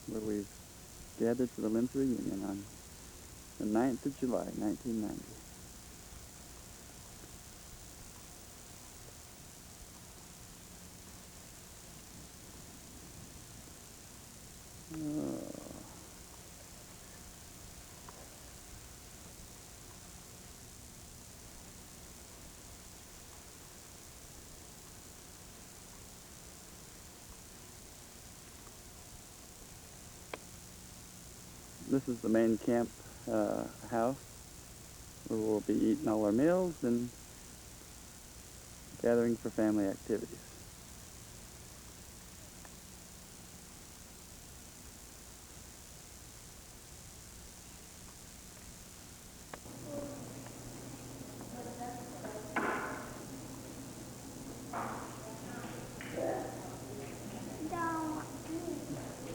where we've gathered for the Lindsey reunion on the 9th of July, 1990. This is the main camp house where we'll be eating all our meals and gathering for family activities.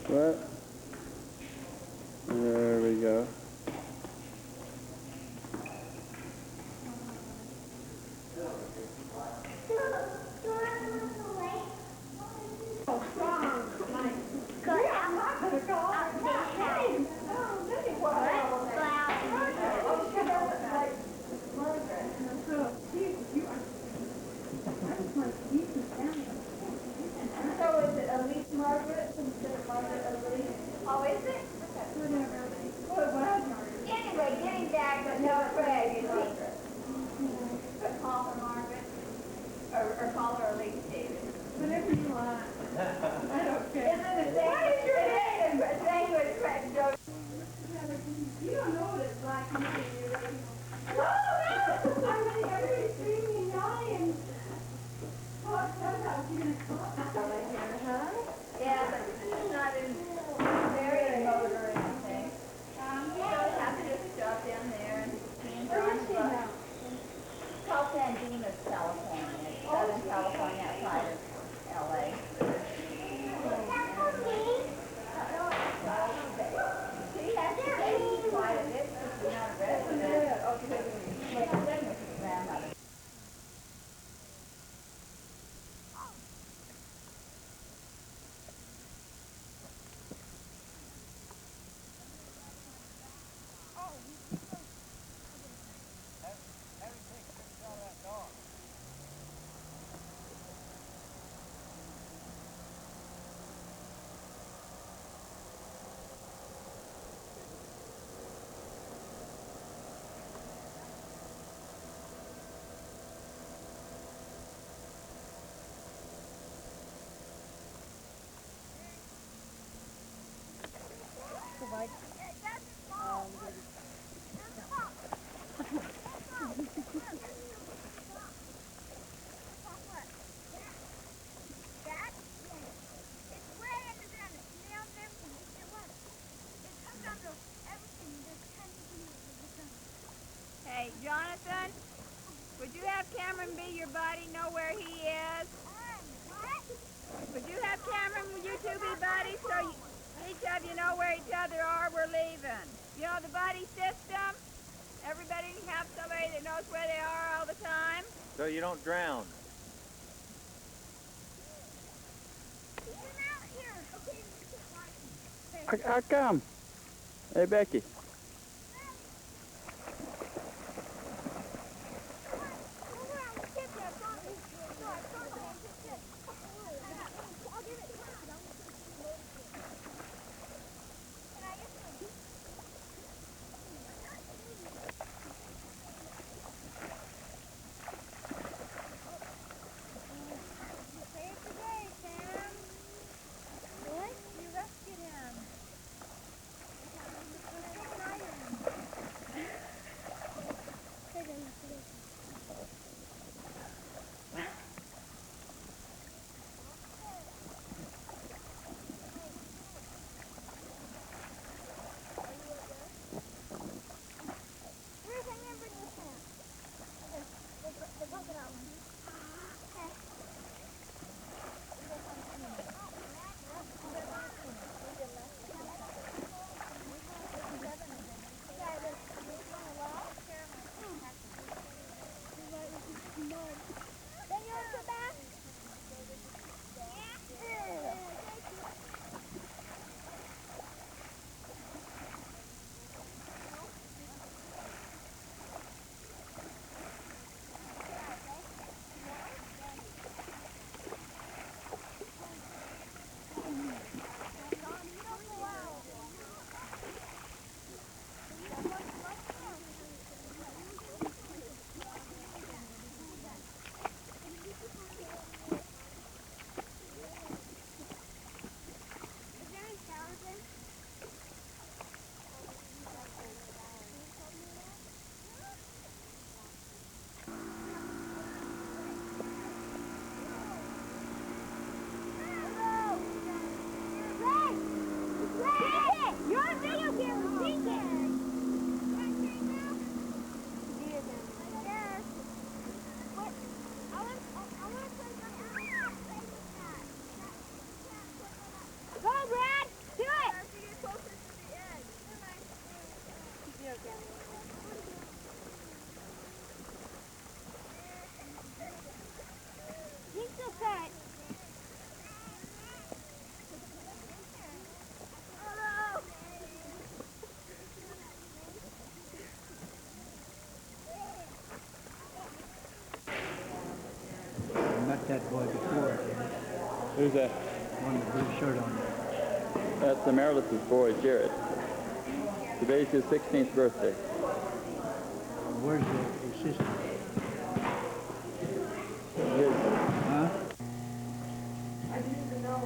What? There we go. Hey, Jonathan, would you have Cameron be your buddy, know where he is? Would you have Cameron, would you two be buddies so each of you know where each other are? We're leaving. You know the buddy system? Everybody can have somebody that knows where they are all the time. So you don't drown. How come? Hey, Becky. met that boy before. Who's that? One with a blue shirt on. That's Emeritus's boy, Jared. Today's his 16th birthday. Where's his sister? His, Huh? I didn't even know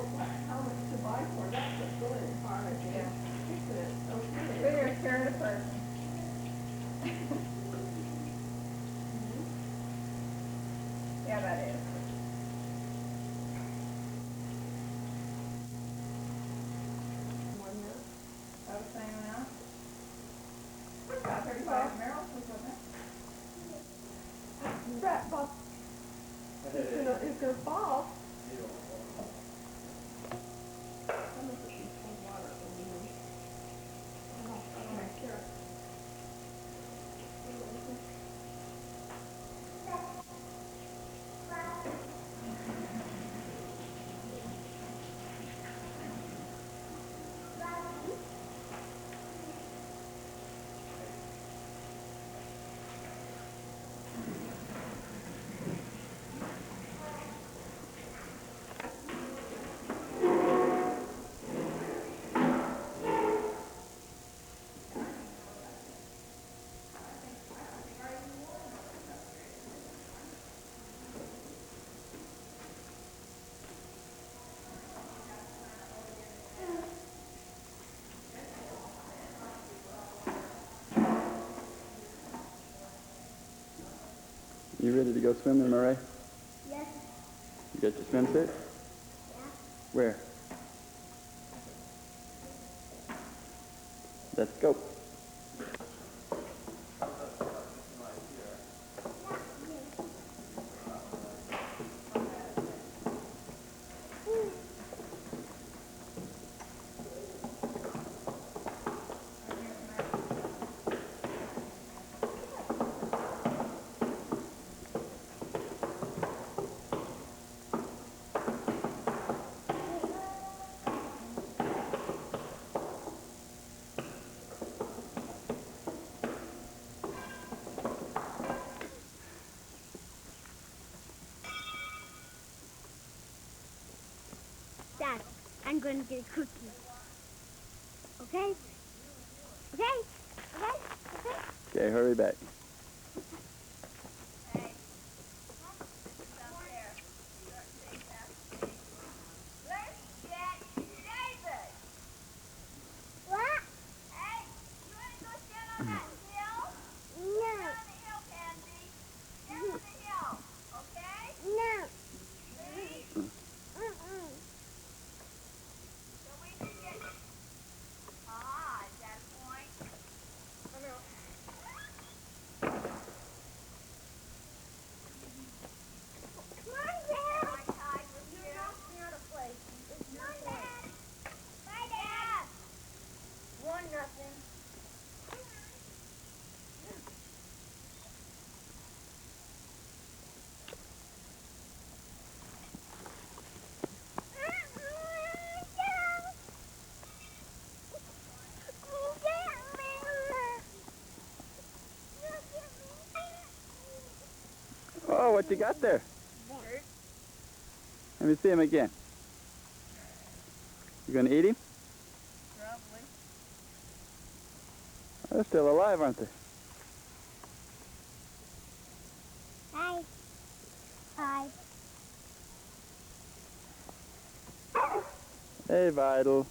how much to buy for. That's what's really hard. Yeah. Figure it's carry the first. Yeah, that is. That was the same amount? About 35 Myrtle, wasn't it? That ball. It's gonna fall. you ready to go swimming, Murray? Yes. You got your swimsuit? Yeah. Where? Let's go. Dad, I'm going to get a cookie. Okay? Okay? Okay? Okay? Okay, hurry back. What? Hey, you want to go stand on that hill? No. Stand on the hill, Pansy. Stand on the hill, okay? No. Please, Mm-mm. so we can get... Ah, is that a point? Come on, Dad. Am I tied with you? Not a place. It's Come not on, Dad. Dad. Bye, Dad. 1-0. Oh, what you got there? Let me see him again. You gonna eat him? Probably. They're still alive, aren't they? Hi. Hi. Hey, Vital.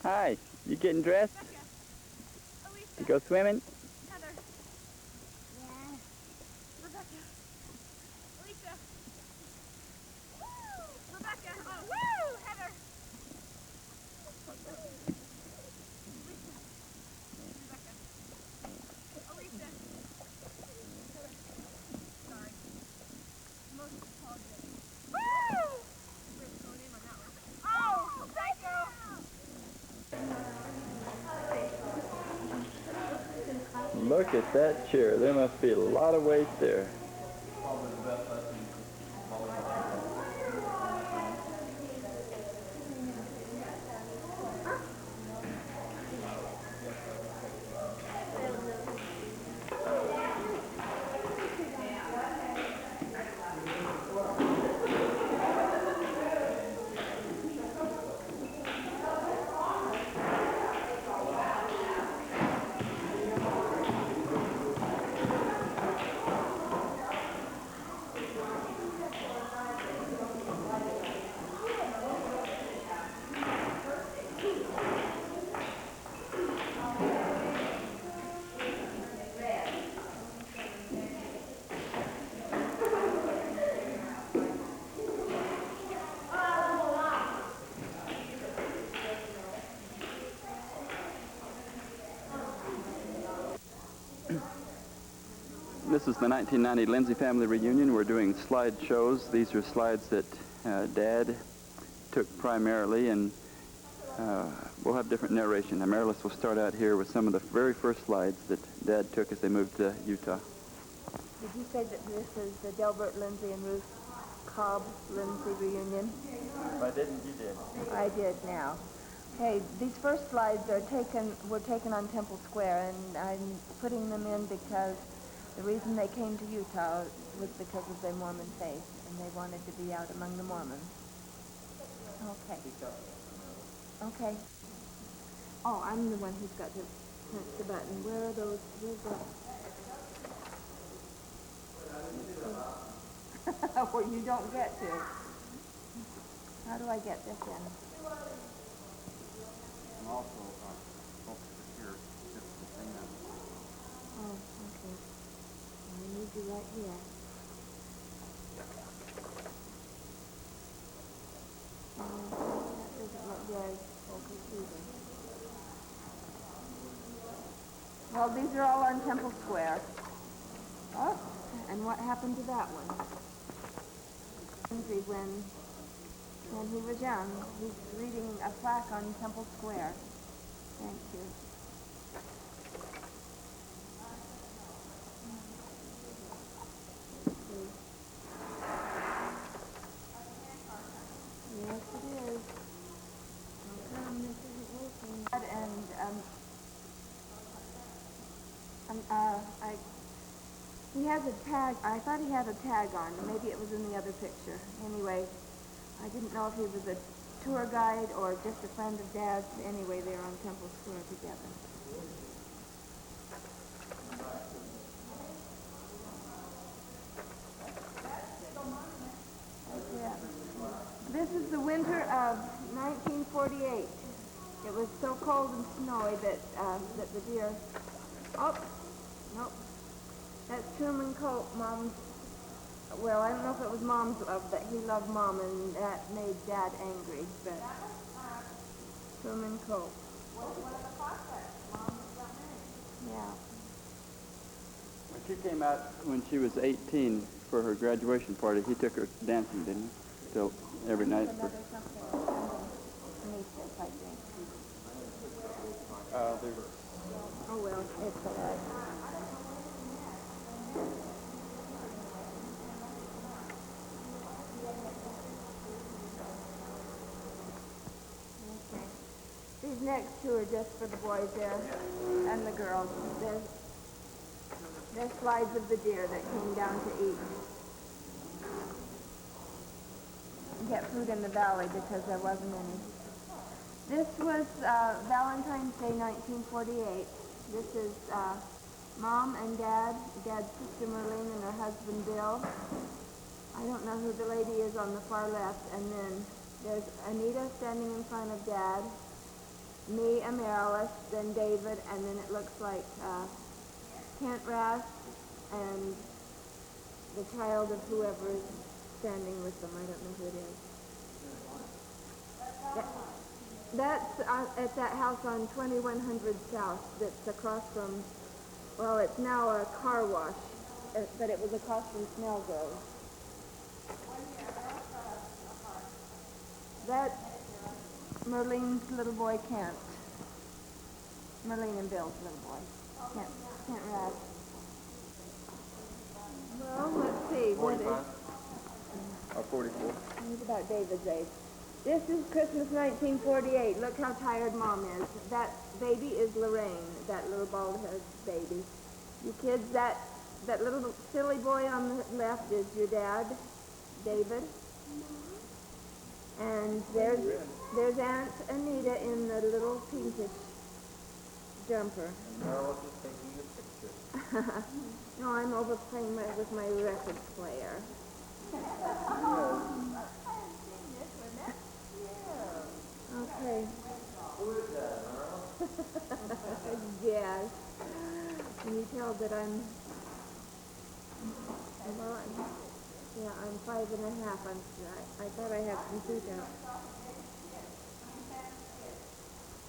Hi, you getting dressed? You go swimming? Heather. Yeah. Rebecca. Lisa. Woo! Rebecca. Oh, woo! Heather. Lisa. Rebecca. Alicia. Heather. Sorry. Most apologetic. Woo! We have to go name on that one. Oh, psycho! Look at that chair. There must be a lot of weight there. This is the 1990 Lindsey family reunion. We're doing slide shows. These are slides that Dad took primarily, and we'll have different narration. Now, Myrtle will start out here with some of the very first slides that Dad took as they moved to Utah. Did you say that this is the Delbert Lindsey and Ruth Cobb Lindsey reunion? If I didn't, you did. I did now. Okay, these first slides were taken on Temple Square, and I'm putting them in because the reason they came to Utah was because of their Mormon faith, and they wanted to be out among the Mormons. Okay. Okay. Oh, I'm the one who's got to press the button. Where are those? Where's that? Where you don't get to. How do I get this in? And also, folks here, just the thing on. Oh, okay. I need you right here. That doesn't look very focused either. Well, these are all on Temple Square. Oh, and what happened to that one? Lindsey, when he was young, he's reading a plaque on Temple Square. Thank you. Yes, it is. How come this isn't working? He has a tag. I thought he had a tag on. Maybe it was in the other picture. Anyway, I didn't know if he was a tour guide or just a friend of Dad's. Anyway, they're on Temple Square together. Yeah. This is the winter of 1948. It was so cold and snowy that the deer... Oh, nope. That's Truman Cope, Mom's... Well, I don't know if it was Mom's love, but he loved Mom, and that made Dad angry, but... Truman Cope. Yeah. When she came out when she was 18 for her graduation party, he took her dancing, didn't he? So every night. Another something underneath this, I think. Oh, well, it's all right. Okay. These next two are just for the boys there and the girls. They're slides of the deer that came down to eat. Get food in the valley because there wasn't any. This was Valentine's Day 1948. This is Mom and Dad, Dad's sister Merlin and her husband Bill. I don't know who the lady is on the far left. And then there's Anita standing in front of Dad. me, Amaryllis, then David, and then it looks like Kent Rath and the child of whoever is standing with them. I don't know who it is. That's at that house on 2100 South that's across from, well, it's now a car wash, but it was across from Snell Grove. That's Merlene's little boy, Kent. Merlene and Bill's little boy. Kent Rath. Well, let's see. 45. Or 44. He's about David's age. This is Christmas 1948. Look how tired Mom is. That baby is Lorraine, that little bald-headed baby. You kids, that little silly boy on the left is your dad, David. And there's Aunt Anita in the little pinkish jumper. Myrtle just taking a picture. No, I'm over playing with my record player. Okay. Who is that, Myrtle? Yes. Can you tell that I'm 5.5. I thought I had some teeth out.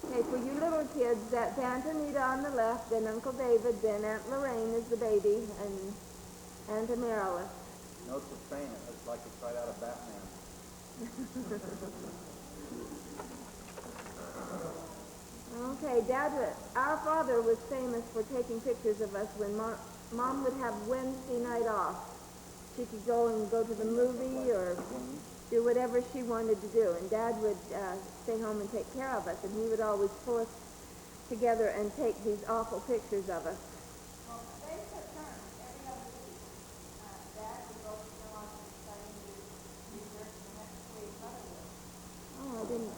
Okay, for you little kids, that's Aunt Anita on the left, then Uncle David, then Aunt Lorraine is the baby, and Aunt Amaryllis. Notes the train. It looks like it's right out of Batman. Okay, Dad, our father was famous for taking pictures of us when Mom would have Wednesday night off. She could go to the movie or do whatever she wanted to do, and Dad would stay home and take care of us, and he would always pull us together and take these awful pictures of us. Oh, I didn't.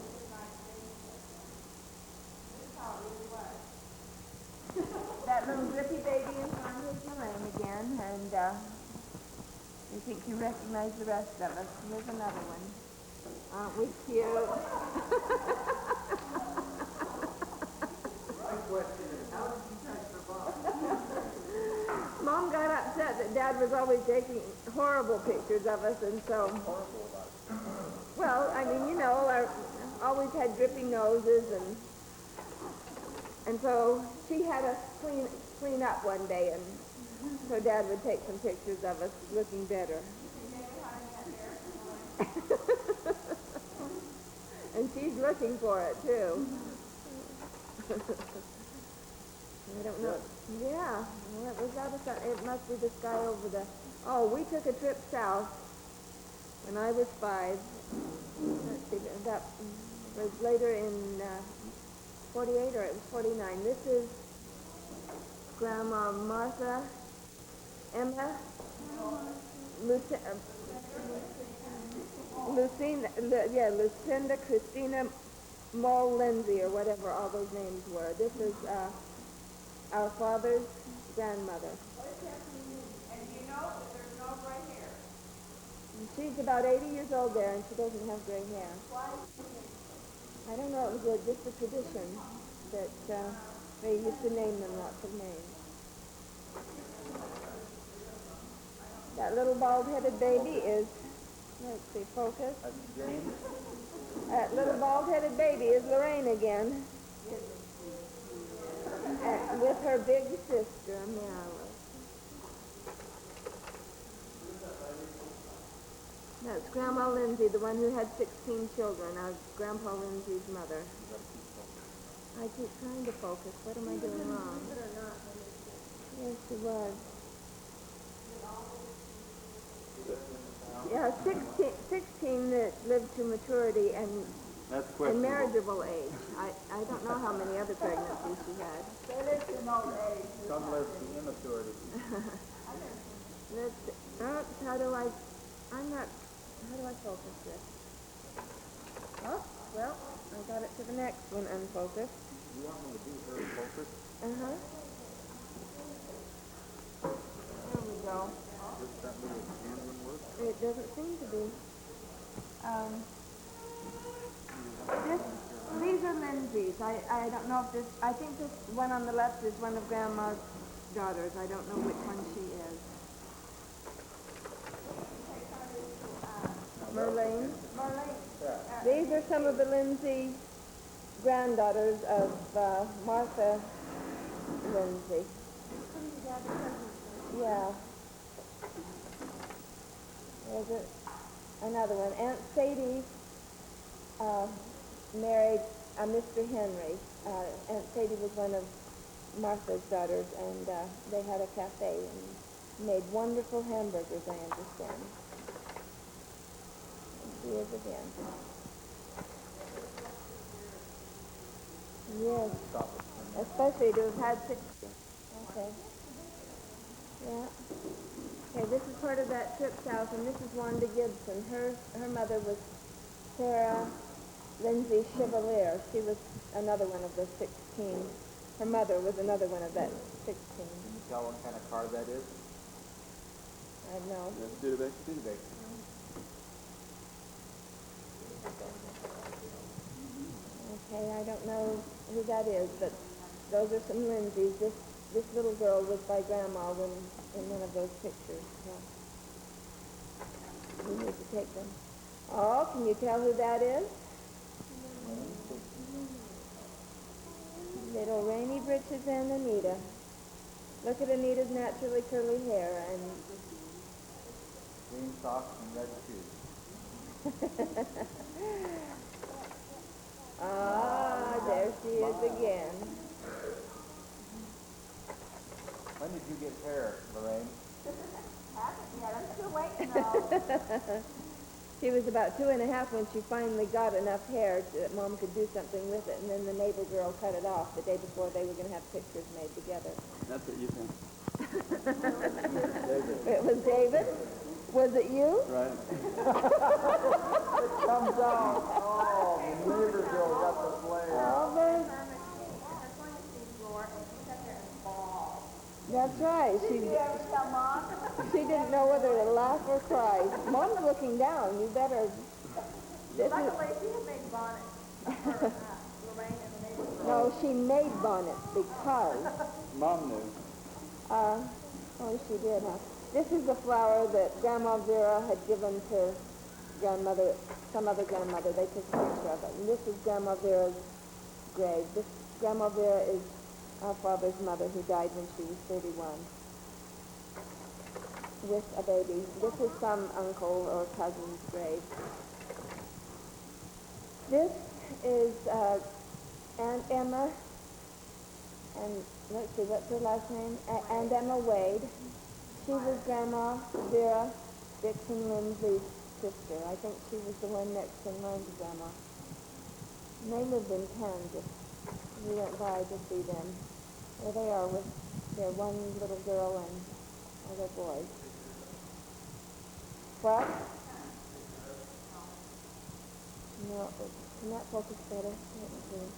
That little drippy baby in front is Lorraine again, and I think you recognize the rest of us. Here's another one. Aren't we cute? My question is, how did you guys survive? Mom got upset that Dad was always taking horrible pictures of us, and so... Horrible about it. Well, I mean, you know, I always had drippy noses, and so she had us clean up one day, and so Dad would take some pictures of us looking better. And she's looking for it, too. I don't know. Yeah, well, it was out of sun. It must be the sky over the... Oh, we took a trip south when I was 5. Let's see, that was later in 48 or it was 49. This is Grandma Martha, Emma, Lucinda, Christina, Moll, Lindsey, or whatever all those names were. This is our father's grandmother. And you know that there's no gray hair. And she's about 80 years old there, and she doesn't have gray hair. I don't know, it was just a tradition that they used to name them lots of names. That little bald-headed baby is, let's see, focus. That's James. That little bald-headed baby is Lorraine again. With her big sister, Myrtle. That's Grandma Lindsey, the one who had 16 children, our Grandpa Lindsey's mother. I keep trying to focus. What am I doing wrong? Yes, she was. Yeah, 16 that lived to maturity and That's in questionable. marriageable age. I don't know how many other pregnancies she had. They lived in old age. Some live to immaturity. How do I focus this? Oh, well, I got it to the next one unfocused. You want me to do her focus? Uh-huh. There we go. Does that little hand one work? It doesn't seem to be. These are Lindsay's. pictures. I don't know if this, I think this one on the left is one of Grandma's daughters. I don't know which one she is. Merlin. These are some of the Lindsey granddaughters of Martha Lindsey. Yeah. There's another one. Aunt Sadie married Mr. Henry. Aunt Sadie was one of Martha's daughters, and they had a cafe and made wonderful hamburgers, I understand. And she is again. Yes. Especially to have had 6. Okay. Yeah. Okay, this is part of that trip south, and this is Wanda Gibson. Her mother was Sarah Lindsey Chevalier. She was another one of the 16. Her mother was another one of that 16. Can you tell what kind of car that is? I know. Studebaker. Okay, I don't know who that is, but those are some Lindseys. This little girl was by Grandma in one of those pictures. Yeah. We need to take them. Oh, can you tell who that is? Little Rainy Britches and Anita. Look at Anita's naturally curly hair and Green socks and red shoes. Ah, there she is again. When did you get hair, Lorraine? I'm still waiting though. She was about 2.5 when she finally got enough hair that Mom could do something with it, and then the neighbor girl cut it off the day before they were going to have pictures made together. That's what you think. It was David? Was it you? Right. Comes out. Oh, the neighbor girl got the flare. Oh, that's right. She didn't know whether to laugh or cry. Mom's looking down. You better. Luckily, she had made bonnets for Lorraine and the neighbor girl. No, she made bonnets because. Mom knew. Oh, she did, huh? This is the flower that Grandma Vera had given to some other grandmother. They took a picture of it. And this is Grandma Vera's grave. This Grandma Vera is our father's mother who died when she was 31 with a baby. This is some uncle or cousin's grave. This is Aunt Emma, and let's see, what's her last name? Aunt Emma Wade. She was Grandma Vera Dixon Lindsey's sister. I think she was the one next in line to Grandma. And they lived in Kansas. We went by to see them. There they are with their one little girl and other boys. What? No, can that focus better? Let me see.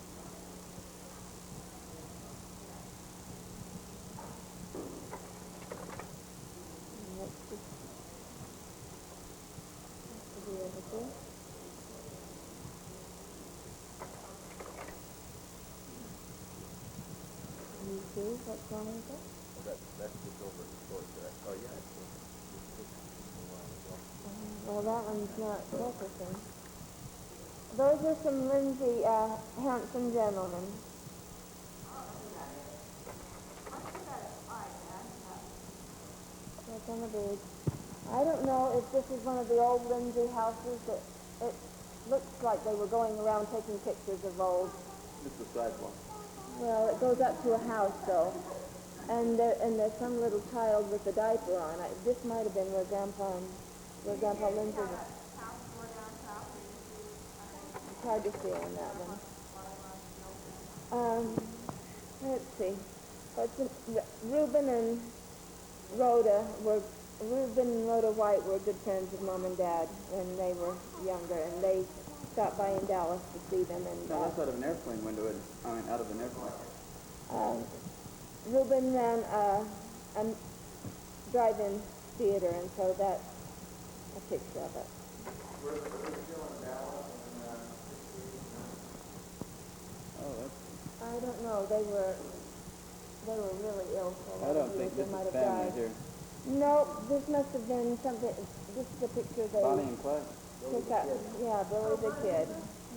Let's just be able to. You see what's wrong with it? That's just over the short. Oh, yeah. Well, that one's not focusing. Those are some Lindsey handsome gentlemen. That's on the bridge. I don't know if this is one of the old Lindsey houses. It looks like they were going around taking pictures of old. It's the sidewalk. Well, it goes up to a house, though. And there's some little child with a diaper on. This might have been where Grandpa Lindsey was. It's hard to see on that one. Let's see. Reuben and Rhoda White were good friends of Mom and Dad when they were younger, and they stopped by in Dallas to see them. And No, that's out of an airplane window. Out of an airplane. Reuben ran a drive-in theater, and so that's a picture of it. Oh, that's I don't know. They were really ill for a I lot don't of think years. this They might is have family died. here. Nope, this must have been something. This is a picture they Bonnie and Clyde? took up. Yeah, Billy the Kid.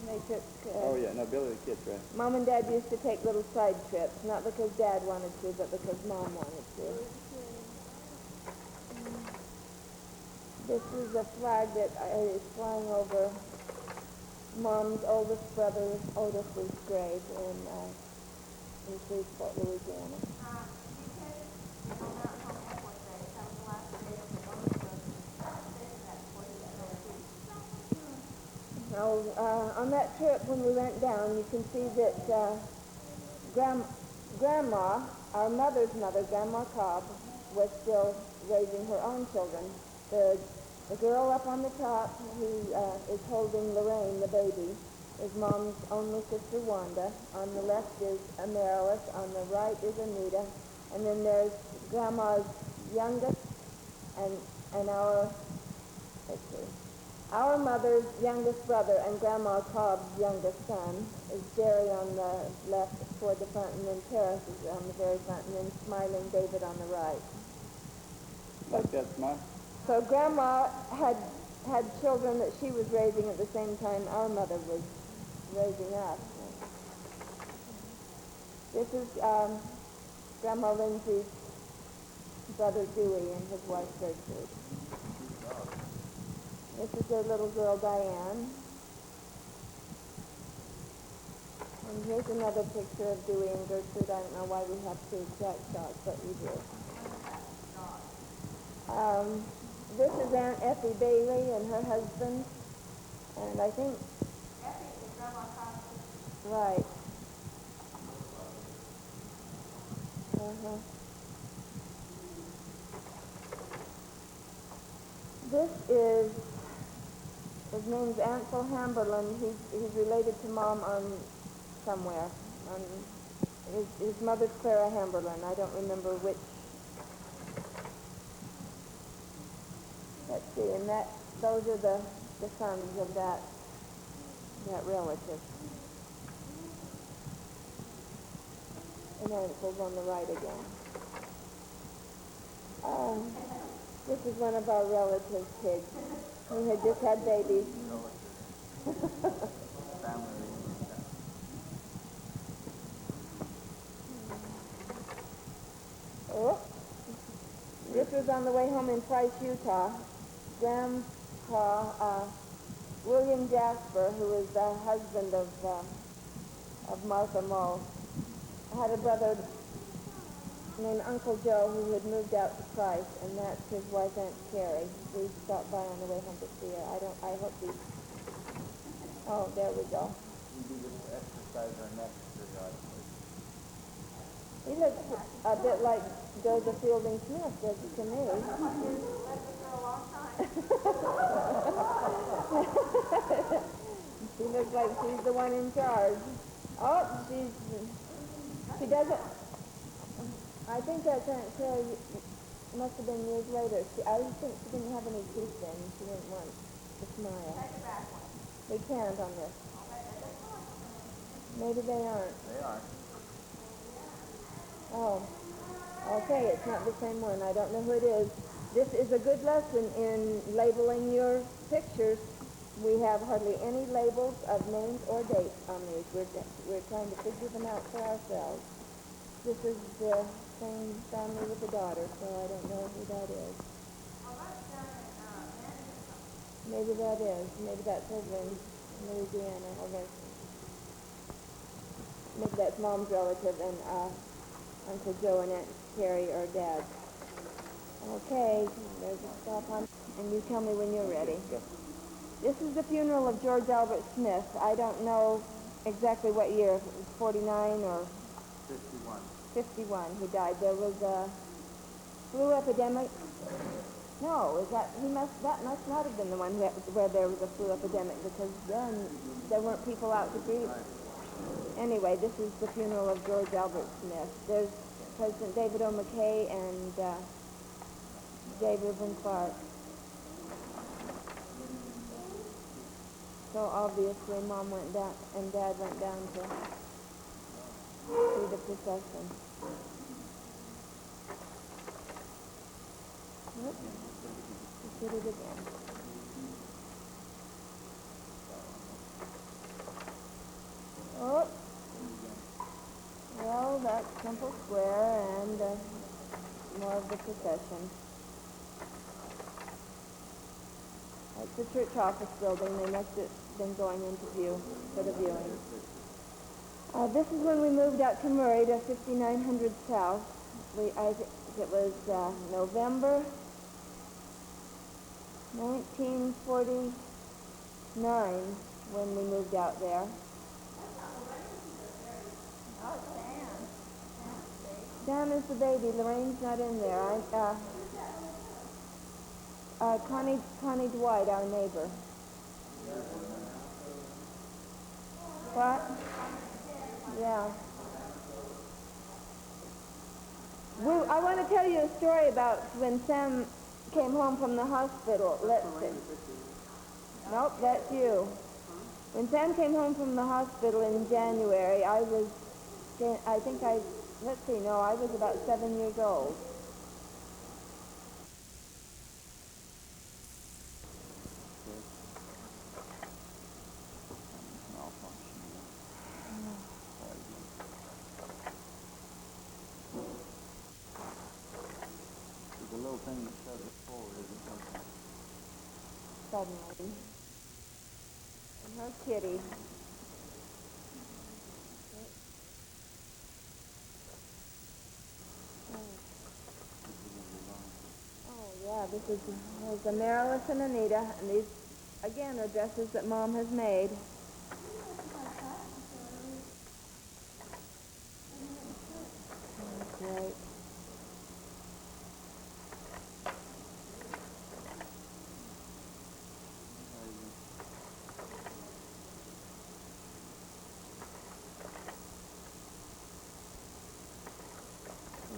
They took. Oh, yeah, no, Billy the Kid's right. Mom and Dad used to take little side trips, not because Dad wanted to, but because Mom wanted to. This is a flag that is flying over Mom's oldest brother Otis's grave in Shreveport, Louisiana. Now, on that trip when we went down, you can see that Grandma, our mother's mother, Grandma Cobb, was still raising her own children. The girl up on the top who is holding Lorraine, the baby, is Mom's only sister, Wanda. On the left is Amaryllis. On the right is Anita. And then there's Grandma's youngest and our, let's see, our mother's youngest brother and Grandma Cobb's youngest son is Jerry on the left toward the front, and then Terrace is on the very front, and then smiling David on the right. Like that smile? So Grandma had children that she was raising at the same time our mother was raising us. This is Grandma Lindsey's brother Dewey and his wife Gertrude. This is their little girl Diane. And here's another picture of Dewey and Gertrude. I don't know why we have two exact shots, but we do. This is Aunt Effie Bailey and her husband. And I think... Effie is Grandma Cobb's. Right. This is... His name's Ansel Hamberlin. He's related to Mom on somewhere. His mother's Clara Hamberlin. I don't remember which. Let's see, and those are the sons of that relative. And Ansel's on the right again. This is one of our relatives' pigs. We had just had babies. Oh, this was on the way home in Price, Utah. Grandpa William Jasper, who is the husband of Martha Moe, had a brother named Uncle Joe who had moved out to Price, and that's his wife, Aunt Carrie. We stopped by on the way home to see her. I hope these... Oh, there we go. We do this to exercise our necks periodically. He looks a bit like Joseph Fielding Smith, does he, to me? She looks like she's the one in charge. Oh, she doesn't... I think that's Aunt Carrie. Must have been years later. I think she didn't have any teeth then. She didn't want to smile. They can't on this. Maybe they aren't. They are. Oh, okay, it's not the same one. I don't know who it is. This is a good lesson in labeling your pictures. We have hardly any labels of names or dates on these. We're trying to figure them out for ourselves. This is the same family with the daughter, so I don't know who that is. Maybe that is. Maybe that's over in Louisiana. Maybe that's Mom's relative and Uncle Joe and Aunt Carrie or Dad. Okay, there's a stop on. And you tell me when you're ready. This is the funeral of George Albert Smith. I don't know exactly what year, if it was 49 or... 51 he died. There was a flu epidemic. No, that must not have been the one where there was a flu epidemic, because then there weren't people out to grieve. Anyway, this is the funeral of George Albert Smith. There's President David O. McKay and J. Reuben Clark. So obviously Mom went down and Dad went down to procession. Whoops. Just did it again. Oh. Well, that's Temple Square and more of the procession. That's the church office building. They must have been going into view for the viewing. This is when we moved out to Murray to 5900 South. I think it was November 1949 when we moved out there. Sam is the baby. Lorraine's not in there. Connie Dwight, our neighbor. What? Yeah. I want to tell you a story about when Sam came home from the hospital. Let's see. Nope, that's you. When Sam came home from the hospital in January, I was about 7 years old. There's a little thing that shows it forward, isn't there? Suddenly. And her kitty. Oh, yeah, this is the Myrtle and Anita, and these, again, are dresses that Mom has made. Great.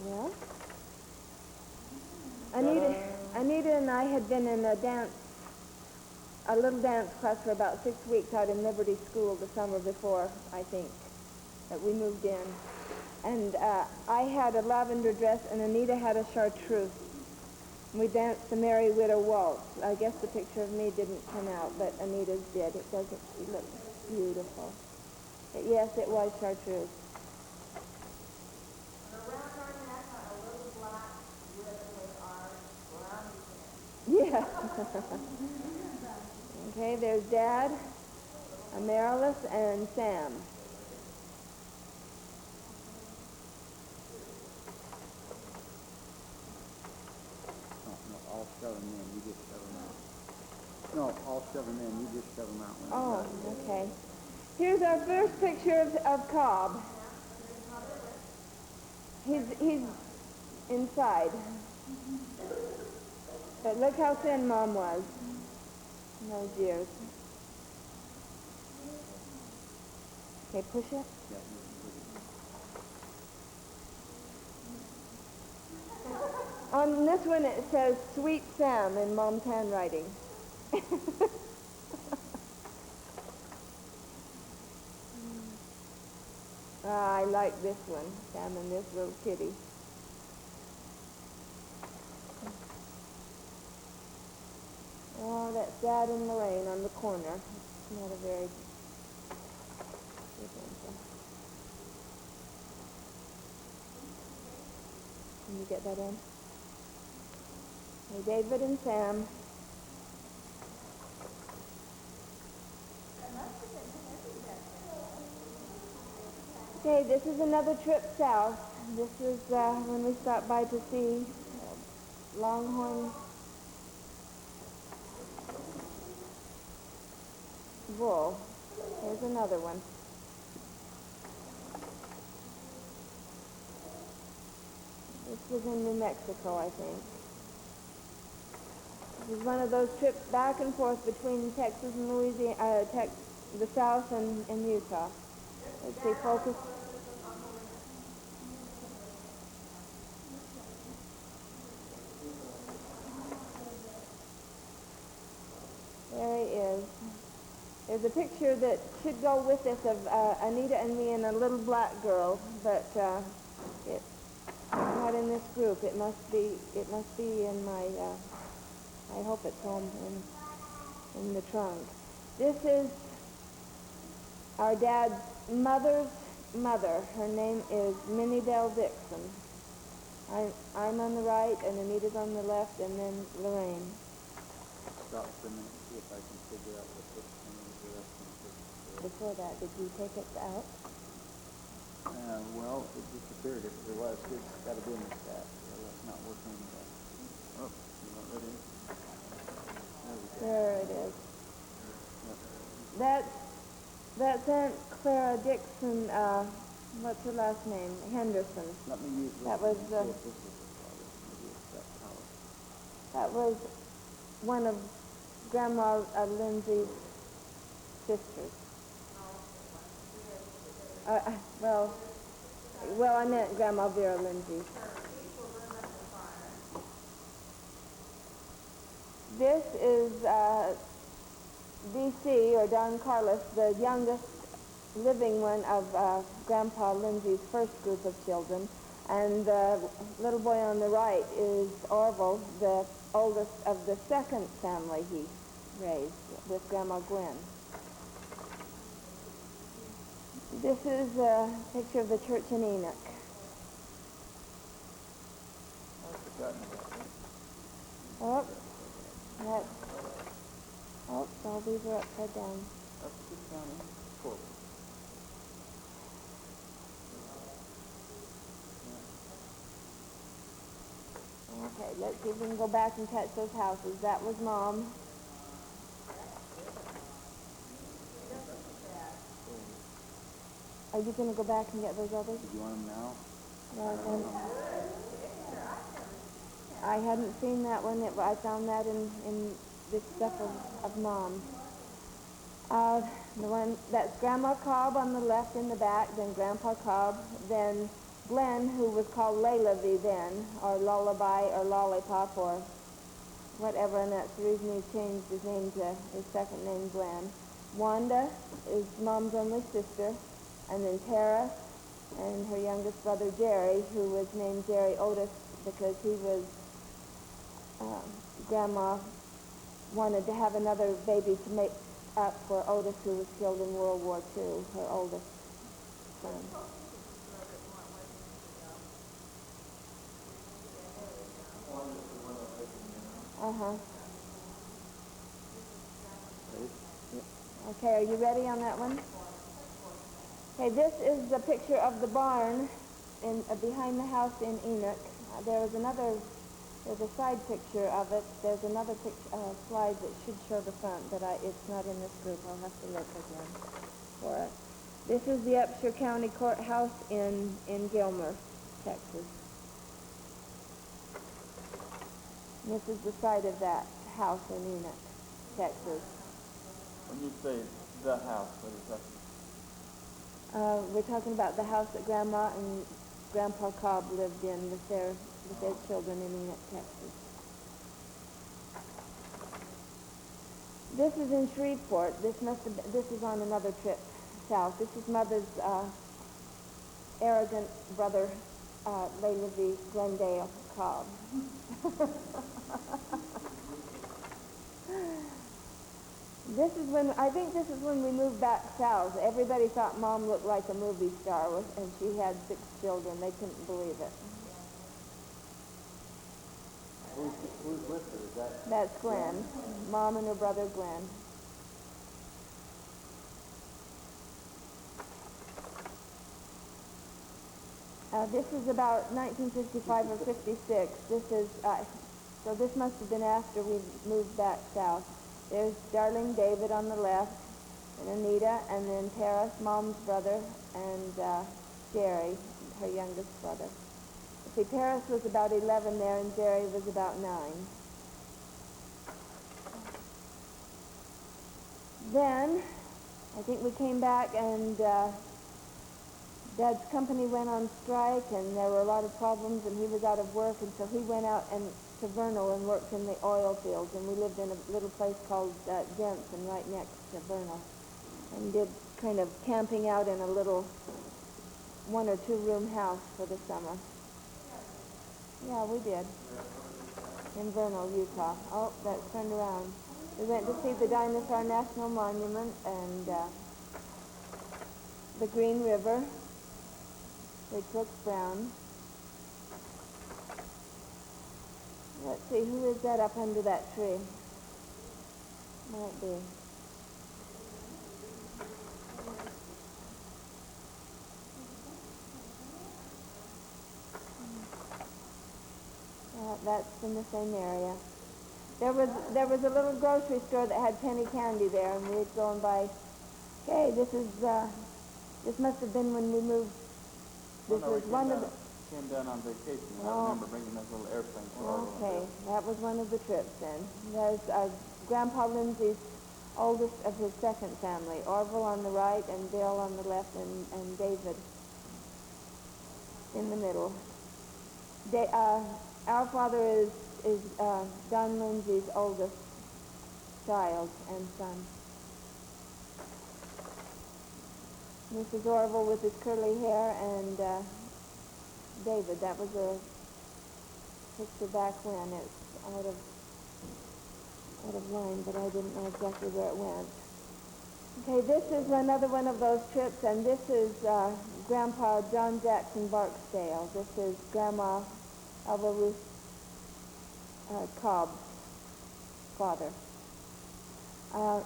Yeah. Anita and I had been in a little dance class for about 6 weeks out in Liberty School the summer before, I think, that we moved in. And I had a lavender dress and Anita had a chartreuse. We danced the Merry Widow Waltz. I guess the picture of me didn't come out, but Anita's did. It doesn't, she looks beautiful. Yes, it was chartreuse. Yeah. Okay, there's Dad, Amaryllis, and Sam. No, all 7 in, you just shove them out. No, all 7 in, you just shove them out. Oh, okay. Here's our first picture of Cobb. He's inside. But look how thin Mom was in those years. Okay, push it. On this one it says Sweet Sam in Mom's handwriting. I like this one, Sam and this little kitty. Oh, that's Dad and Lorraine on the corner. It's not a very good one. Can you get that in? Hey, David and Sam. Okay, this is another trip south. This is when we stopped by to see Longhorn bull. Here's another one. This was in New Mexico, I think. This is one of those trips back and forth between Texas and Louisiana, the South and Utah. Let's see, focus. There he is. There's a picture that should go with this of Anita and me and a little black girl, but it's not in this group. It must be in my, I hope it's home in the trunk. This is our dad's mother's mother. Her name is Minnie Bell Dixon. I'm on the right, and Anita's on the left, and then Lorraine. Stop for a minute, see if I can figure out what this one is. The rest of it. Before that, did you take it out? Well, it disappeared. If there was, it's got to be in the stack. So let's not work on that. Oh, you not ready? There we go. There it is. Yep. That's Aunt Clara Dixon, what's her last name? Henderson. Let me use this. That was, and see if this is the problem. Maybe it's that power. That was one of Grandma Lindsey's sisters. Well, I meant Grandma Vera Lindsey. This is D.C., or Don Carlos, the youngest living one of Grandpa Lindsey's first group of children. And the little boy on the right is Orville, the oldest of the second family he raised with Grandma Gwen. This is a picture of the church in Enoch. I've forgotten about that. Oh, all these are upside down. Up to county forward. Okay, let's see if we can go back and catch those houses. That was Mom. Are you going to go back and get those others? Do you want them now? I hadn't seen that one. I found that in this stuff of Mom. The one that's Grandma Cobb on the left in the back, then Grandpa Cobb, then Glenn, who was called Layla then, or Lullaby, or Lollipop, or whatever, and that's the reason he changed his name to his second name, Glenn. Wanda is Mom's only sister, and then Tara and her youngest brother Jerry, who was named Jerry Otis because he was, Grandma wanted to have another baby to make up for Otis, who was killed in World War II, her oldest son. Uh-huh. Okay, are you ready on that one? Okay, this is the picture of the barn behind the house in Enoch. There's a side picture of it. There's another slide that should show the front, but it's not in this group. I'll have to look again for it. This is the Upshur County Courthouse in Gilmer, Texas. And this is the site of that house in Enoch, Texas. When you say the house, what is that? We're talking about the house that Grandma and Grandpa Cobb lived in with their children in Enoch, Texas. This is in Shreveport. This is on another trip south. This is Mother's arrogant brother, Layla V. Glendale Cobb. I think this is when we moved back south. Everybody thought Mom looked like a movie star, and she had 6 children. They couldn't believe it. Who's with her? Is that? That's Glenn. Mom and her brother Glenn. This is about 1955 or 56. So this must have been after we moved back south. There's Darling David on the left, and Anita, and then Paris, Mom's brother, and Jerry, her youngest brother. See, Paris was about 11 there, and Jerry was about 9. Then, I think we came back, and Dad's company went on strike, and there were a lot of problems, and he was out of work, and so he went out to Vernal and worked in the oil fields, and we lived in a little place called Jensen right next to Vernal. and did kind of camping out in a little 1 or 2 room house for the summer. Yeah, we did. In Vernal, Utah. Oh, that's turned around. We went to see the Dinosaur National Monument and the Green River, which looks brown. Let's see, who is that up under that tree? Might be. That's in the same area. There was a little grocery store that had penny candy there, and we'd go and buy. Okay, this must have been when we moved. This was one of the. Came down on vacation. And I remember bringing those little airplanes. Okay, that was one of the trips then. There's Grandpa Lindsey's oldest of his second family, Orville on the right and Bill on the left, and David in the middle. Our father is Don Lindsey's oldest child and son. Mrs. Orville with his curly hair, and David. That was a picture back when. It's out of line, but I didn't know exactly where it went. Okay, this is another one of those trips, and this is Grandpa John Jackson Barksdale. This is Grandma Alva Ruth Cobb's father.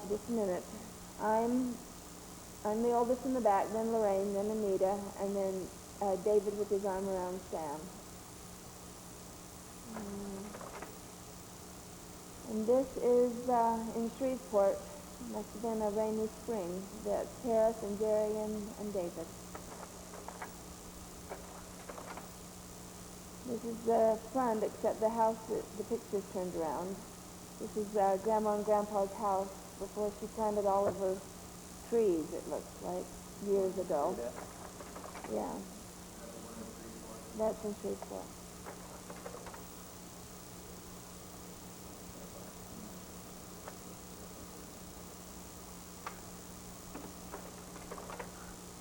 Just a minute. I'm the oldest in the back, then Lorraine, then Anita, and then David with his arm around Sam. And this is in Shreveport. Must have been a rainy spring. That's Harris and Jerry and David. This is the front, except the house that the picture's turned around. This is Grandma and Grandpa's house before she planted all of her trees, it looks like, years ago. Yeah. That's in Shreveport.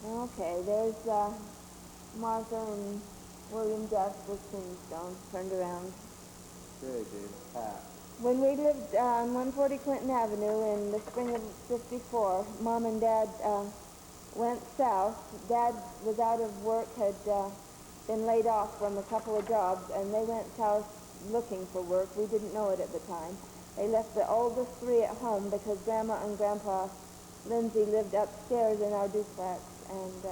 Okay, there's Martha and William Duff with tombstones turned around. Very good. When we lived on 140 Clinton Avenue in the spring of '54, Mom and Dad went south. Dad was out of work, had been laid off from a couple of jobs, and they went south looking for work. We didn't know it at the time. They left the oldest 3 at home because Grandma and Grandpa Lindsey lived upstairs in our duplex. And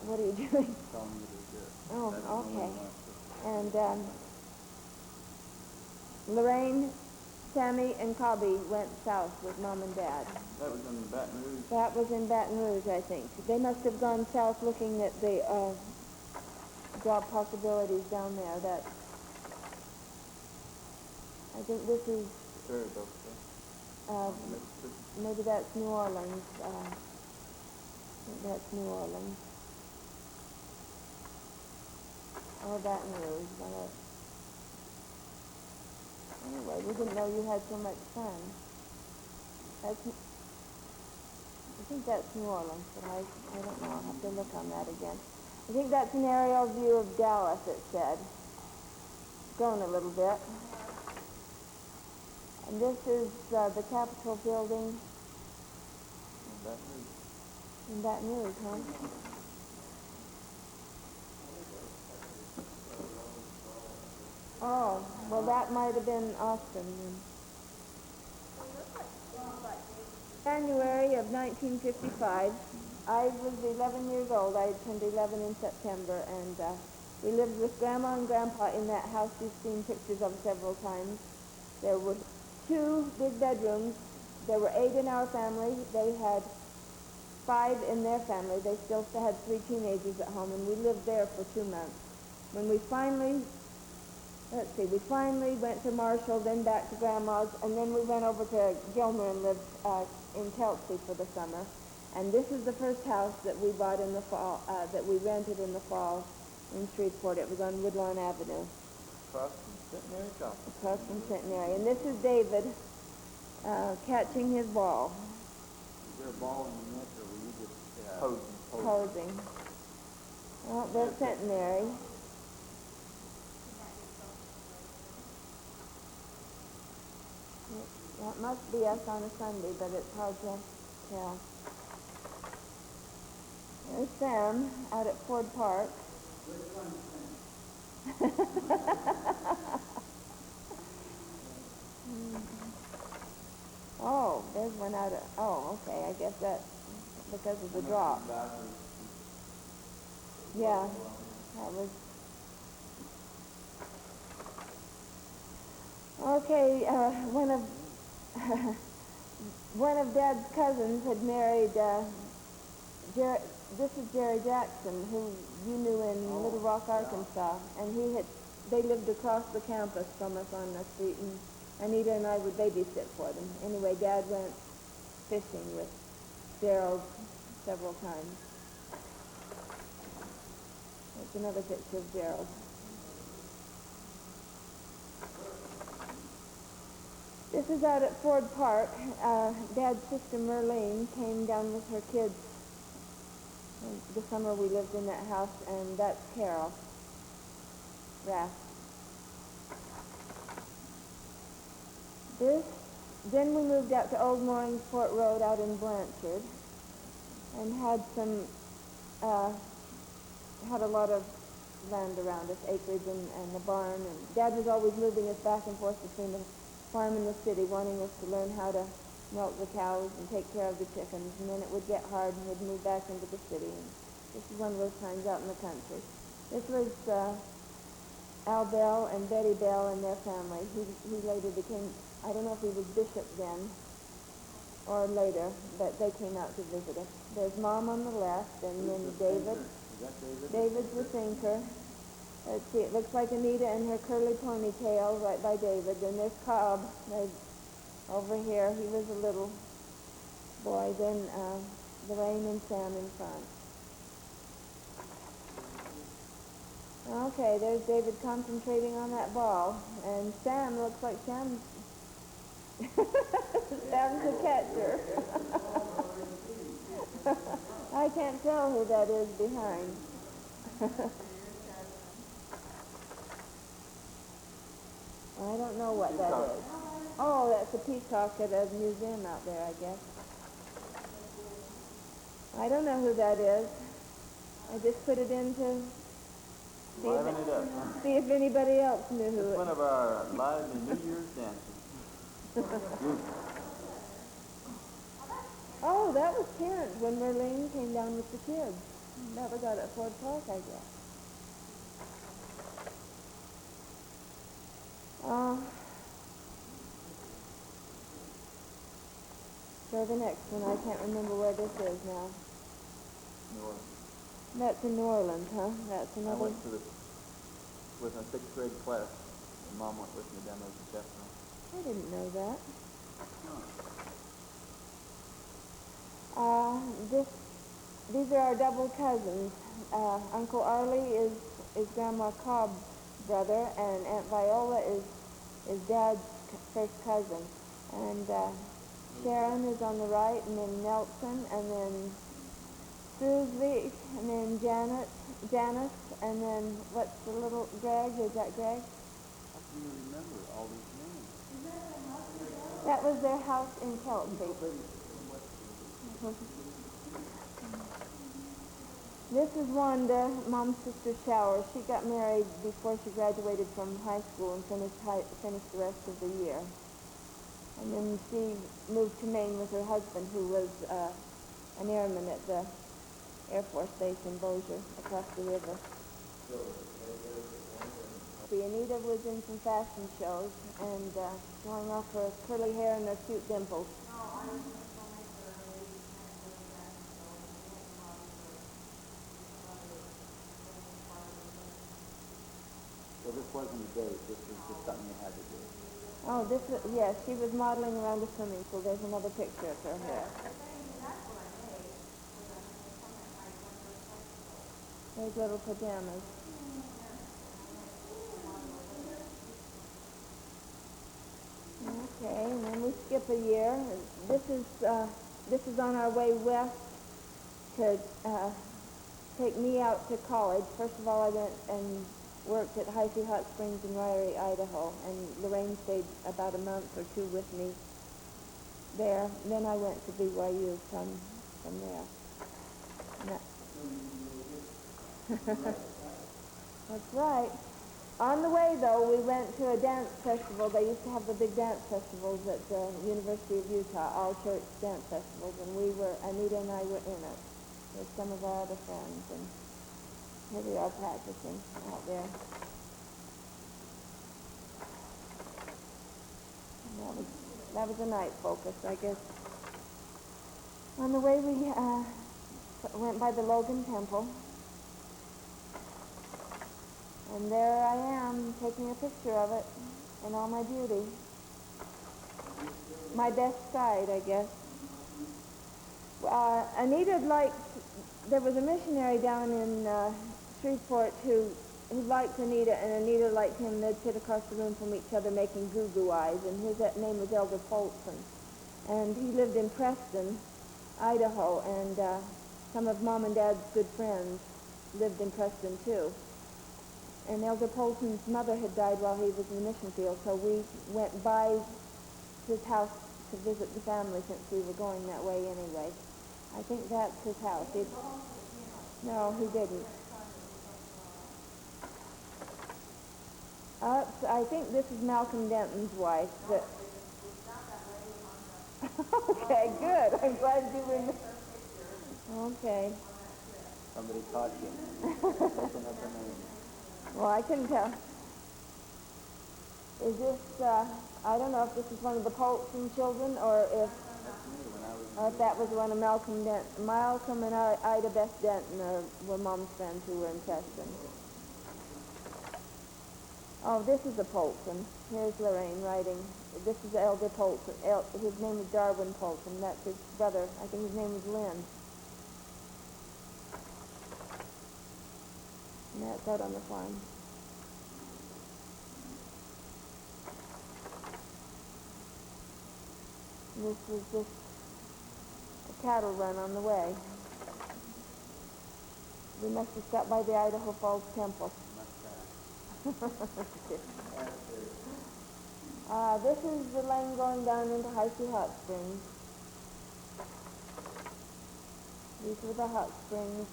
what are you doing? Telling you to do it. Oh, okay. And Lorraine, Sammy, and Cobby went south with Mom and Dad. That was in Baton Rouge. That was in Baton Rouge, I think. They must have gone south looking at the job possibilities down there. That I think this is maybe that's New Orleans. I think that's New Orleans. Or Baton Rouge. Anyway, we didn't know you had so much fun. I think that's New Orleans, but I don't know. I'll have to look on that again. I think that's an aerial view of Dallas, it said. It's grown a little bit. And this is the Capitol building. In Baton Rouge, huh? Oh, well, that might have been Austin then. January of 1955, I was 11 years old. I had turned 11 in September, and we lived with Grandma and Grandpa in that house you've seen pictures of several times. There were 2 big bedrooms. There were 8 in our family. They had 5 in their family. They still had 3 teenagers at home, and we lived there for 2 months. When we finally went to Marshall, then back to Grandma's, and then we went over to Gilmer and lived in Chelsea for the summer. And this is the first house that we bought in the fall, that we rented in the fall in Shreveport. It was on Woodlawn Avenue. Across from Centenary Chapel. Across from Centenary. And this is David catching his ball, Is there a ball in the net, or were you just posing? posing. Oh, there's Centenary. That must be us on a Sunday, but it's hard to tell. There's Sam out at Ford Park. Oh, there's one out at, oh, okay, I guess that's because of the drop. Yeah, that was... Okay, one of Dad's cousins had married, this is Jerry Jackson, who you knew in Little Rock, Arkansas, and they lived across the campus from us on the street, and Anita and I would babysit for them. Anyway, Dad went fishing with Gerald several times. That's another picture of Gerald. This is out at Ford Park. Dad's sister Myrtle came down with her kids the summer we lived in that house, and that's Carol Raff. Then we moved out to Old Mooringsport Road out in Blanchard, and had a lot of land around us, acreage and the barn, and Dad was always moving us back and forth between the farm and the city, wanting us to learn how to milk the cows and take care of the chickens, and then it would get hard and we'd move back into the city. And this is one of those times out in the country. This was Al Bell and Betty Bell and their family. He later became, I don't know if he was bishop then or later, but they came out to visit us. There's Mom on the left, and then David. Is that David? David's the thinker. Let's see, it looks like Anita and her curly ponytail right by David. Then there's Cobb over here. He was a little boy. Then Lorraine and Sam in front. Okay, there's David concentrating on that ball. And Sam looks like Sam's Sam's the catcher. I can't tell who that is behind. I don't know what that is. Oh, that's a peacock at a museum out there, I guess. I don't know who that is. I just put it in to see if anybody else knew who It's it one was. of our live New Year's dances. Oh, that was Kent when Merlene came down with the kids. That was out at Ford Park, I guess. So the next one, I can't remember where this is now. New Orleans. That's in New Orleans, huh? That's I another... went to with my 6th grade class, and Mom went with me down there to chaperone. I didn't know that. These are our double cousins. Uncle Arlie is Grandma Cobb's brother, and Aunt Viola is Dad's first cousin. And Sharon is on the right, and then Nelson, and then Susie, and then Janice, and then what's the little Greg? Is that Greg? How can you remember all these names? That was their house in Chelsea. This is Wanda, Mom's sister Shower. She got married before she graduated from high school and finished the rest of the year. And then she moved to Maine with her husband, who was an airman at the Air Force Base in Bossier, across the river. Anita was in some fashion shows and showing off her curly hair and her cute dimples. So this wasn't a date, this was just something you had to do. Oh, yes, she was modeling around a swimming pool. There's another picture of her here. There's little pajamas. Okay. Okay, and then we skip a year. This is on our way west to take me out to college. First of all, I went and worked at Hyphy Hot Springs in Ryrie, Idaho, and Lorraine stayed about a month or two with me there. And then I went to BYU from there. That's right. On the way, though, we went to a dance festival. They used to have the big dance festivals at the University of Utah, all-church dance festivals, and Anita and I were in it with some of our other friends, and here we are practicing out there. And that was a night focus, I guess. On the way, we went by the Logan Temple. And there I am, taking a picture of it in all my beauty. My best side, I guess. Anita there was a missionary down in Shreveport who liked Anita, and Anita liked him. They'd sit across the room from each other making goo-goo eyes, and his name was Elder Folsom. And he lived in Preston, Idaho, and some of Mom and Dad's good friends lived in Preston, too. And Elder Polson's mother had died while he was in the mission field, so we went by his house to visit the family since we were going that way anyway. I think that's his house. No, he didn't. I think this is Malcolm Denton's wife. Okay, good. I'm glad you were... Okay. Somebody caught you. Open up her name. Well, I couldn't tell. Is this, I don't know if this is one of the Polson children or if that was one of Malcolm Denton. Malcolm and Ida Beth Denton were Mom's friends who were in Preston. Oh, this is a Polson. Here's Lorraine writing. This is Elder Polson. His name is Darwin Polson. That's his brother. I think his name is Lynn. And that's out on the farm. This was just a cattle run on the way. We must have stopped by the Idaho Falls Temple. This is the lane going down into Hyphy Hot Springs. These were the hot springs,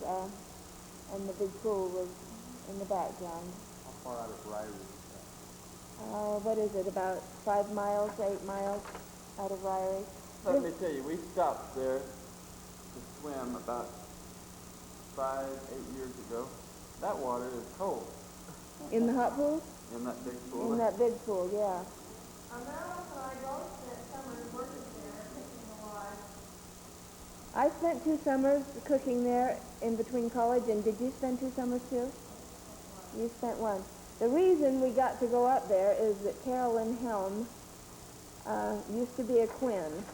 and the big pool was in the background. How far out of Ryrie is that? What is it, about 5 miles, 8 miles out of Ryrie? Let me tell you, we stopped there to swim about 5, 8 years ago. That water is cold. In the hot pool? In that big pool. In that big pool, yeah. I spent 2 summers cooking there in between college, and did you spend 2 summers too? You spent 1. The reason we got to go up there is that Carolyn Helm used to be a Quinn,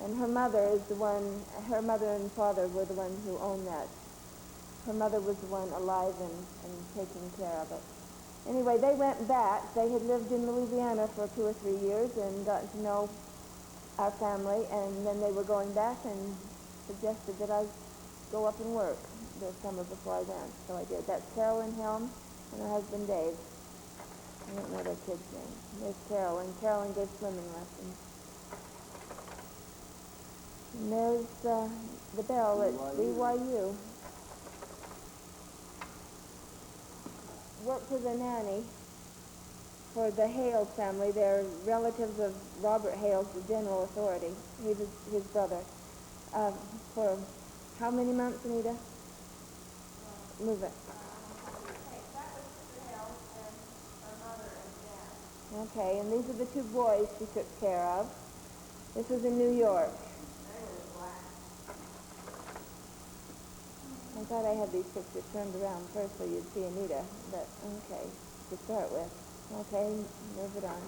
and her mother and father were the ones who owned that. Her mother was the one alive and taking care of it. Anyway, they went back. They had lived in Louisiana for 2 or 3 years and gotten to know our family, and then they were going back and suggested that I go up and work the summer before I went. So I did. That's Carolyn Helm and her husband Dave. I don't know their kid's name. There's Carolyn. Carolyn gave swimming lessons. And there's the bell at BYU. Worked as a nanny for the Hales family. They're relatives of Robert Hales, the general authority. He was his brother. For how many months, Anita? Move it. Okay, and these are the 2 boys she took care of. This was in New York. I thought I had these pictures turned around first so you'd see Anita, but okay, to start with. Okay, move it on.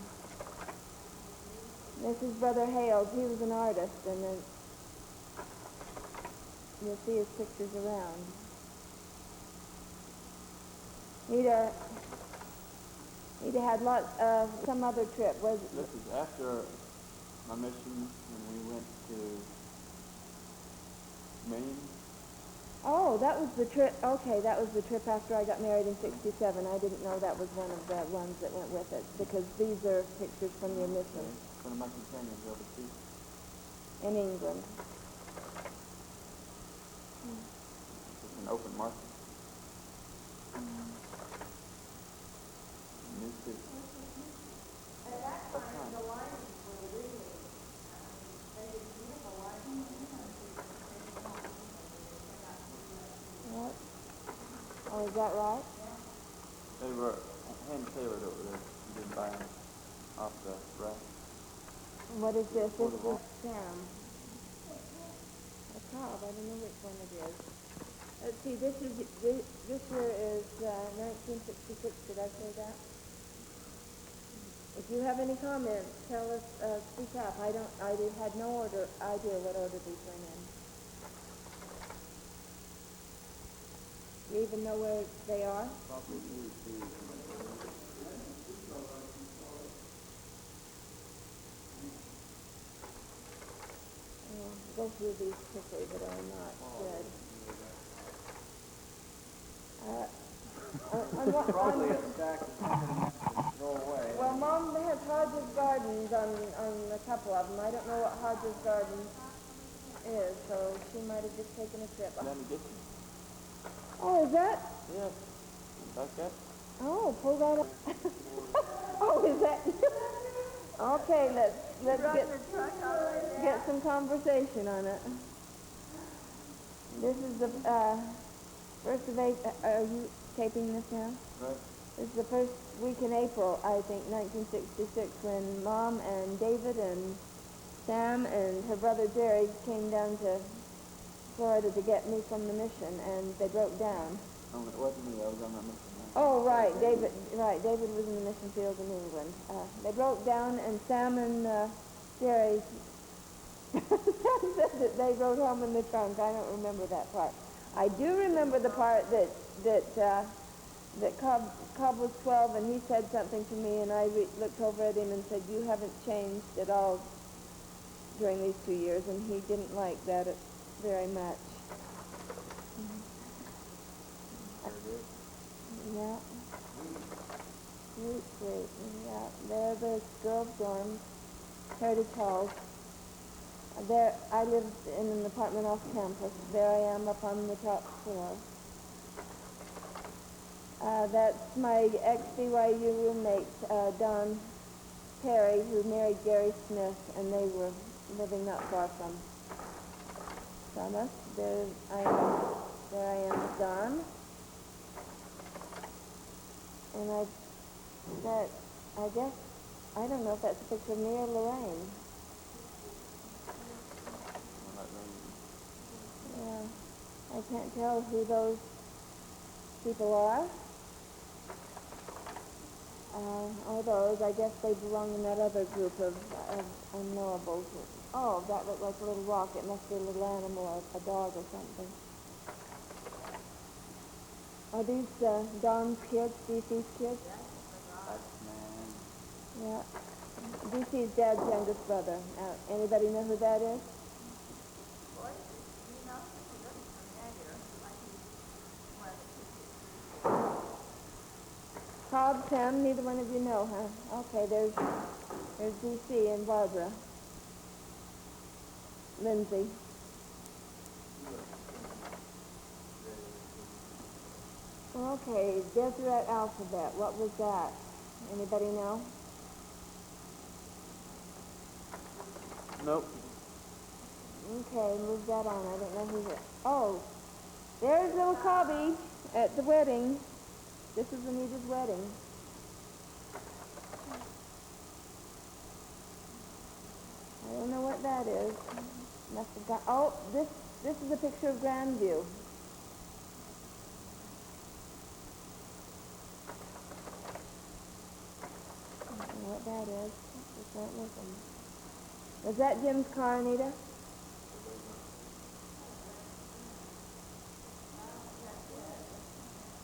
This is Brother Hales. He was an artist, and then you'll see his pictures around. Anita, He'd had lots of some other trip. Was This is after my mission when we went to Maine. Oh, that was the trip. Okay, that was the trip after I got married in '67. I didn't know that was one of the ones that went with it because these are pictures from your mission Going to my companions overseas. in England. It's an open market. New city. What? Oh, is that right? They were hand-tailored over there. You didn't buy them off the rack. What is this? This Portable. is Sam. A cob. I don't know which one it is. Let's see. This year is 1966. Did I say that? If you have any comments, tell us. Speak up. I had no idea what order these went in. You even know where they are? Probably new too. Go through these quickly that are not good. Probably a stack of throw away. Well, Mom has Hodges Gardens on a couple of them. I don't know what Hodges Gardens is, so she might have just taken a trip. Let me get you. Oh, is that? Yes. Like that? Oh, pull that up. Oh, is that? Okay, let's get some conversation on it. This is the first of April. Are you taping this now? Right. This is the first week in April, I think, 1966, when Mom and David and Sam and her brother Jerry came down to Florida to get me from the mission, and they broke down. Oh, it wasn't me. I was on my mission. Oh, right, David was in the mission field in England. They broke down, and Sam and Jerry Sam said that they rode home in the trunk. I don't remember that part. I do remember the part that Cobb was 12, and he said something to me, and I looked over at him and said, "You haven't changed at all during these 2 years," and he didn't like that very much. Yeah. Sweet. Yeah. There are the girls' dorms, Heritage Halls. There, I lived in an apartment off campus. There I am up on the top floor. That's my ex-BYU roommate, Don Perry, who married Gary Smith, and they were living not far from us. There I am with Don. And I guess, I don't know if that's a picture of me or Lorraine. Yeah, I can't tell who those people are. Or those, I guess they belong in that other group of unknowables. Oh, that looked like a little rock. It must be a little animal, or a dog or something. Are these Don's kids, DC's kids? Yeah. DC's dad's youngest brother. Anybody know who that is? Cobb, Sam, neither one of you know, huh? Okay, there's DC and Barbara. Lindsey. Okay, Deseret alphabet. What was that? Anybody know? Nope. Okay, move that on. I don't know who it. Oh, there's little Cobby at the wedding. This is Anita's wedding. I don't know what that is. Must have got. Oh, this is a picture of Grandview. I don't know what that is. Just not looking. Was that Jim's car, Anita?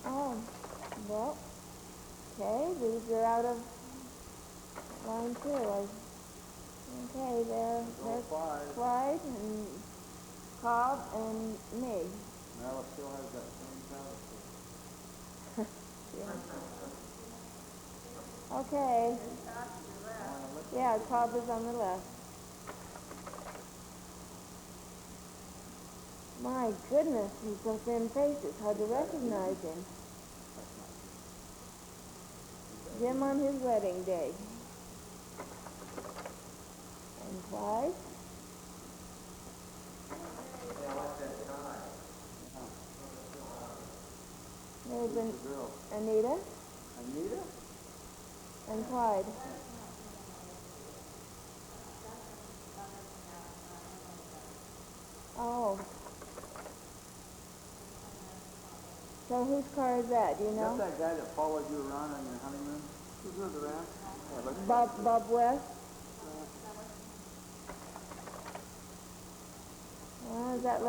Oh, well, Okay, these are out of line 2. Okay, there's Clyde and Cobb and Mig. Myrtle still has that same power. Yeah. Okay. Yeah, Cobb is on the left. My goodness, he's so thin face, it's hard to recognize him. Jim on his wedding day. And Clyde. There's Anita. Anita? And Clyde. Oh. So whose car is that? Do you know? That's that guy that followed you around on your honeymoon? Who's with around? Bob West. Does that look